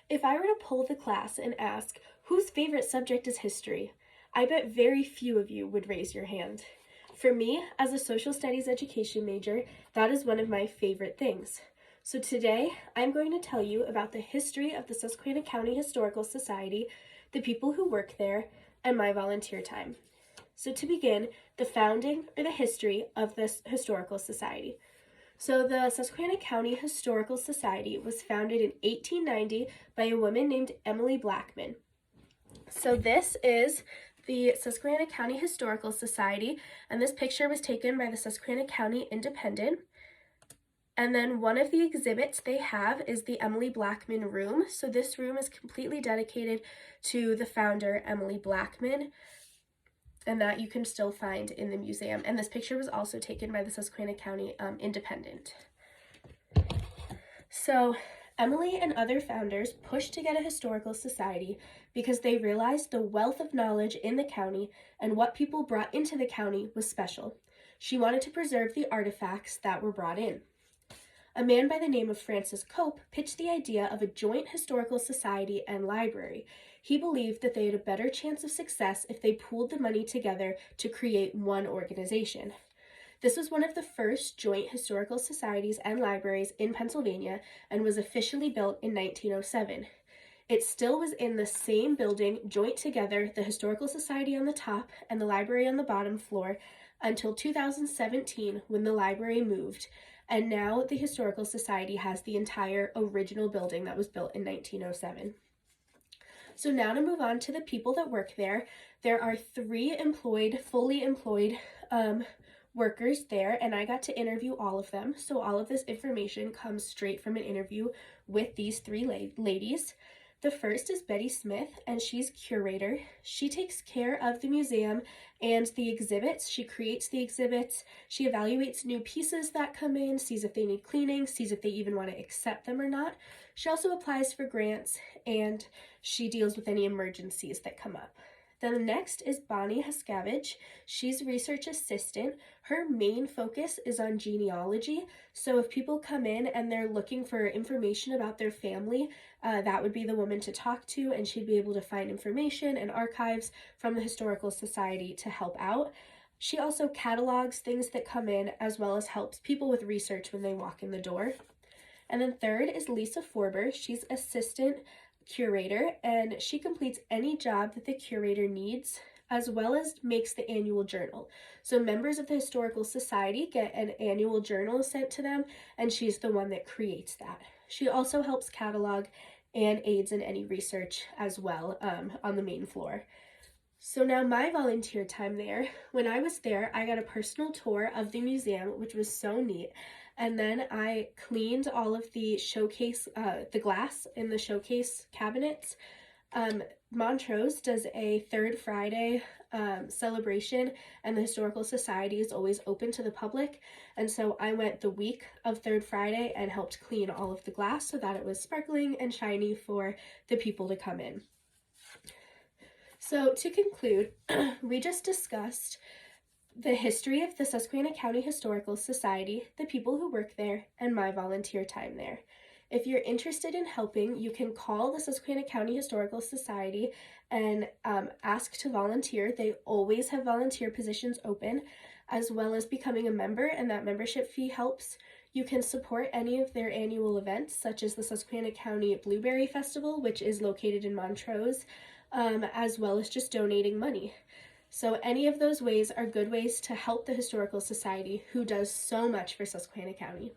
If I were to poll the class and ask, whose favorite subject is history? I bet very few of you would raise your hand. For me, as a social studies education major, that is one of my favorite things. So today, I'm going to tell you about the history of the Susquehanna County Historical Society, the people who work there, and my volunteer time. So to begin, the founding or the history of this historical society. So the Susquehanna County Historical Society was founded in 1890 by a woman named Emily Blackman. So this is the Susquehanna County Historical Society, and this picture was taken by the Susquehanna County Independent. And then one of the exhibits they have is the Emily Blackman room. So this room is completely dedicated to the founder, Emily Blackman, and that you can still find in the museum. And this picture was also taken by the Susquehanna County Independent. So Emily and other founders pushed to get a historical society because they realized the wealth of knowledge in the county and what people brought into the county was special. She wanted to preserve the artifacts that were brought in. A man by the name of Francis Cope pitched the idea of a joint historical society and library. He believed that they had a better chance of success if they pooled the money together to create one organization. This was one of the first joint historical societies and libraries in Pennsylvania and was officially built in 1907. It still was in the same building, joint together, the Historical Society on the top and the library on the bottom floor, until 2017 when the library moved. And now the Historical Society has the entire original building that was built in 1907. So now to move on to the people that work there, there are 3 fully employed workers there, and I got to interview all of them. So all of this information comes straight from an interview with these 3 ladies. The first is Betty Smith, and she's curator. She takes care of the museum and the exhibits. She creates the exhibits. She evaluates new pieces that come in, sees if they need cleaning, sees if they even want to accept them or not. She also applies for grants, and she deals with any emergencies that come up. Then the next is Bonnie Haskavage. She's research assistant. Her main focus is on genealogy. So if people come in and they're looking for information about their family, that would be the woman to talk to, and she'd be able to find information and archives from the Historical Society to help out. She also catalogs things that come in as well as helps people with research when they walk in the door. And then third is Lisa Forber. She's assistant curator, and she completes any job that the curator needs as well as makes the annual journal. So members of the Historical Society get an annual journal sent to them, and she's the one that creates that. She also helps catalog and aids in any research as well on the main floor. So now my volunteer time there, when I was there, I got a personal tour of the museum, which was so neat. And then I cleaned all of the showcase, the glass in the showcase cabinets. Montrose does a third Friday celebration, and the Historical Society is always open to the public. And so I went the week of third Friday and helped clean all of the glass so that it was sparkling and shiny for the people to come in. So to conclude, we just discussed the history of the Susquehanna County Historical Society, the people who work there, and my volunteer time there. If you're interested in helping, you can call the Susquehanna County Historical Society and ask to volunteer. They always have volunteer positions open, as well as becoming a member, and that membership fee helps. You can support any of their annual events, such as the Susquehanna County Blueberry Festival, which is located in Montrose, as well as just donating money. So any of those ways are good ways to help the Historical Society, who does so much for Susquehanna County.